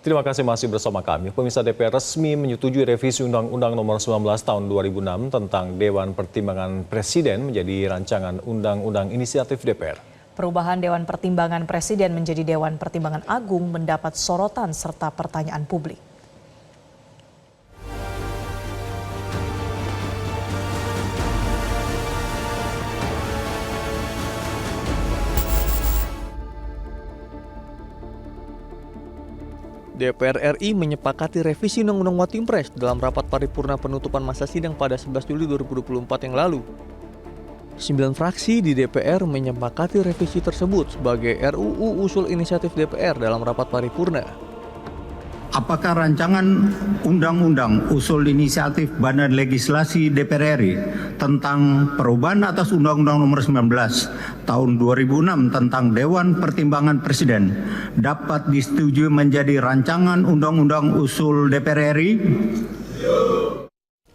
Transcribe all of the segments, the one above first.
Terima kasih masih bersama kami. Pemirsa, DPR resmi menyetujui revisi Undang-Undang Nomor 19 Tahun 2006 tentang Dewan Pertimbangan Presiden menjadi rancangan Undang-Undang Inisiatif DPR. Perubahan Dewan Pertimbangan Presiden menjadi Dewan Pertimbangan Agung mendapat sorotan serta pertanyaan publik. DPR RI menyepakati revisi Undang-Undang Watimpres dalam rapat paripurna penutupan masa sidang pada 11 Juli 2024 yang lalu. 9 fraksi di DPR menyepakati revisi tersebut sebagai RUU usul inisiatif DPR dalam rapat paripurna. Apakah rancangan Undang-Undang usul inisiatif Badan Legislasi DPR RI tentang perubahan atas Undang-Undang Nomor 19 Tahun 2006 tentang Dewan Pertimbangan Presiden dapat disetujui menjadi rancangan Undang-Undang usul DPR RI?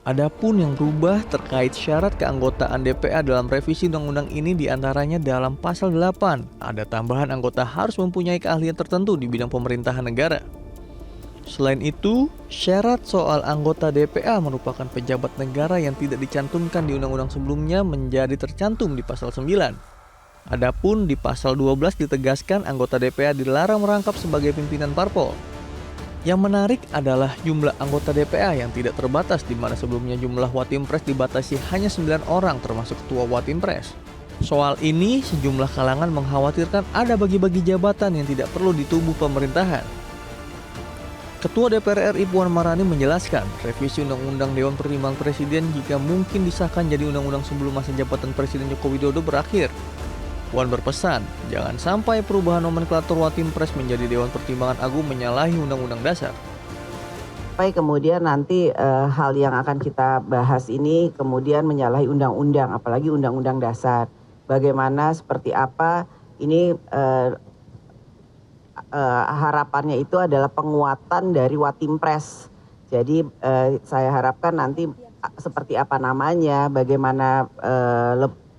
Adapun yang berubah terkait syarat keanggotaan DPR dalam revisi undang-undang ini diantaranya dalam pasal 8, ada tambahan anggota harus mempunyai keahlian tertentu di bidang pemerintahan negara. Selain itu, syarat soal anggota DPA merupakan pejabat negara yang tidak dicantumkan di undang-undang sebelumnya menjadi tercantum di pasal 9. Adapun di pasal 12 ditegaskan anggota DPA dilarang merangkap sebagai pimpinan parpol. Yang menarik adalah jumlah anggota DPA yang tidak terbatas, di mana sebelumnya jumlah Watimpres dibatasi hanya 9 orang termasuk ketua Watimpres. Soal ini, sejumlah kalangan mengkhawatirkan ada bagi-bagi jabatan yang tidak perlu di tubuh pemerintahan. Ketua DPR RI Puan Maharani menjelaskan, revisi Undang-Undang Dewan Pertimbangan Presiden jika mungkin disahkan jadi undang-undang sebelum masa jabatan Presiden Joko Widodo berakhir. Puan berpesan, jangan sampai perubahan nomenklatur Watimpres menjadi Dewan Pertimbangan Agung menyalahi Undang-Undang Dasar. Sampai kemudian nanti hal yang akan kita bahas ini kemudian menyalahi undang-undang, apalagi Undang-Undang Dasar. Bagaimana, seperti apa, ini harapannya itu adalah penguatan dari Watimpres. Jadi saya harapkan nanti seperti apa namanya, bagaimana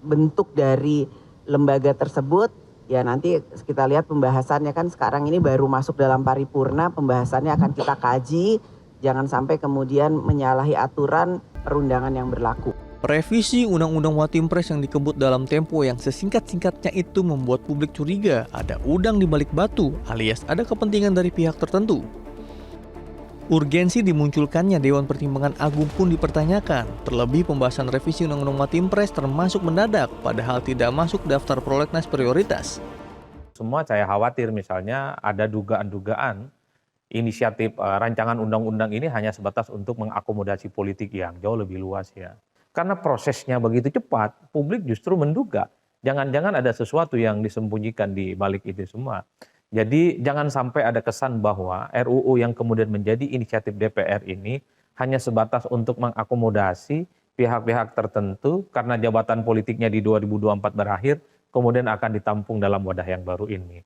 bentuk dari lembaga tersebut, ya nanti kita lihat pembahasannya. Kan sekarang ini baru masuk dalam paripurna, pembahasannya akan kita kaji, jangan sampai kemudian menyalahi aturan perundangan yang berlaku. Revisi Undang-Undang Watimpres yang dikebut dalam tempo yang sesingkat-singkatnya itu membuat publik curiga ada udang di balik batu, alias ada kepentingan dari pihak tertentu. Urgensi dimunculkannya Dewan Pertimbangan Agung pun dipertanyakan, terlebih pembahasan revisi Undang-Undang Watimpres termasuk mendadak, padahal tidak masuk daftar prolegnas prioritas. Semua saya khawatir misalnya ada dugaan-dugaan inisiatif rancangan undang-undang ini hanya sebatas untuk mengakomodasi politik yang jauh lebih luas ya. Karena prosesnya begitu cepat, publik justru menduga jangan-jangan ada sesuatu yang disembunyikan di balik itu semua. Jadi jangan sampai ada kesan bahwa RUU yang kemudian menjadi inisiatif DPR ini hanya sebatas untuk mengakomodasi pihak-pihak tertentu karena jabatan politiknya di 2024 berakhir, kemudian akan ditampung dalam wadah yang baru ini.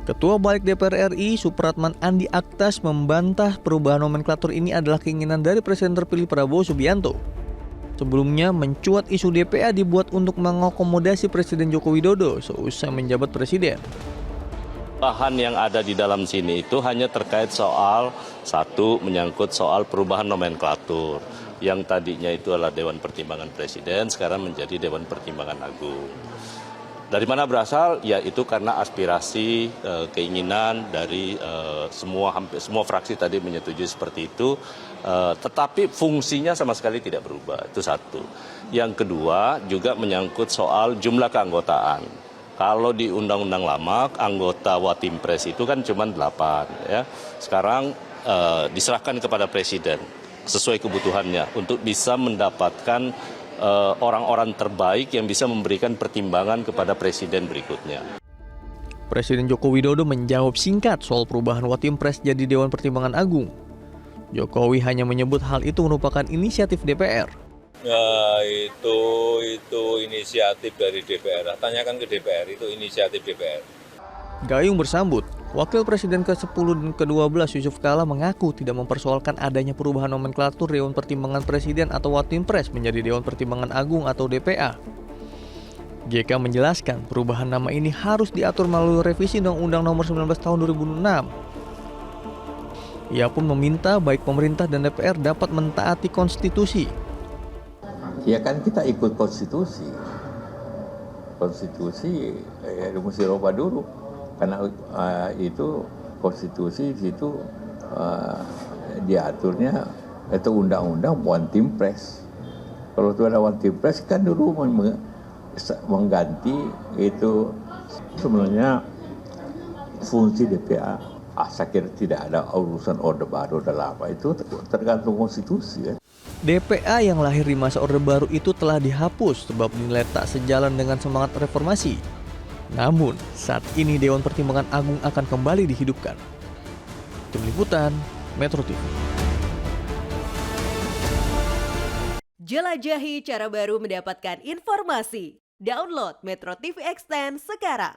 Ketua Balik DPR RI Supratman Andi Aktas membantah perubahan nomenklatur ini adalah keinginan dari Presiden terpilih Prabowo Subianto. Sebelumnya mencuat isu DPA dibuat untuk mengakomodasi Presiden Joko Widodo seusai menjabat presiden. Bahan yang ada di dalam sini itu hanya terkait soal satu, menyangkut soal perubahan nomenklatur. Yang tadinya itu adalah Dewan Pertimbangan Presiden, sekarang menjadi Dewan Pertimbangan Agung. Dari mana berasal? Ya itu karena aspirasi, keinginan dari hampir semua fraksi tadi menyetujui seperti itu. Tetapi fungsinya sama sekali tidak berubah, itu satu. Yang kedua juga menyangkut soal jumlah keanggotaan. Kalau di undang-undang lama, anggota Watimpres itu kan cuma 8. Ya. Sekarang diserahkan kepada Presiden sesuai kebutuhannya untuk bisa mendapatkan orang-orang terbaik yang bisa memberikan pertimbangan kepada Presiden berikutnya. Presiden Joko Widodo menjawab singkat soal perubahan Watimpres jadi Dewan Pertimbangan Agung. Jokowi hanya menyebut hal itu merupakan inisiatif DPR. Nah, itu inisiatif dari DPR. Tanyakan ke DPR, itu inisiatif DPR. Gayung bersambut, Wakil Presiden ke-10 dan ke-12 Yusuf Kala mengaku tidak mempersoalkan adanya perubahan nomenklatur Dewan Pertimbangan Presiden atau Watimpres menjadi Dewan Pertimbangan Agung atau DPA. JK menjelaskan perubahan nama ini harus diatur melalui revisi Undang-Undang Nomor 19 Tahun 2006. Ia pun meminta baik pemerintah dan DPR dapat mentaati konstitusi. Ya kan kita ikut konstitusi. Konstitusi mesti rubah dulu. Karena itu konstitusi itu diaturnya itu undang-undang one team press. Kalau itu ada one team press kan dulu mengganti itu sebenarnya fungsi DPA. Saya kira tidak ada urusan Orde Baru dalam apa itu tergantung konstitusi ya. DPA yang lahir di masa Orde Baru itu telah dihapus sebab dinilai tak sejalan dengan semangat reformasi. Namun, saat ini Dewan Pertimbangan Agung akan kembali dihidupkan. Tim Liputan, Metro TV. Jelajahi cara baru mendapatkan informasi. Download Metro TV Extend sekarang.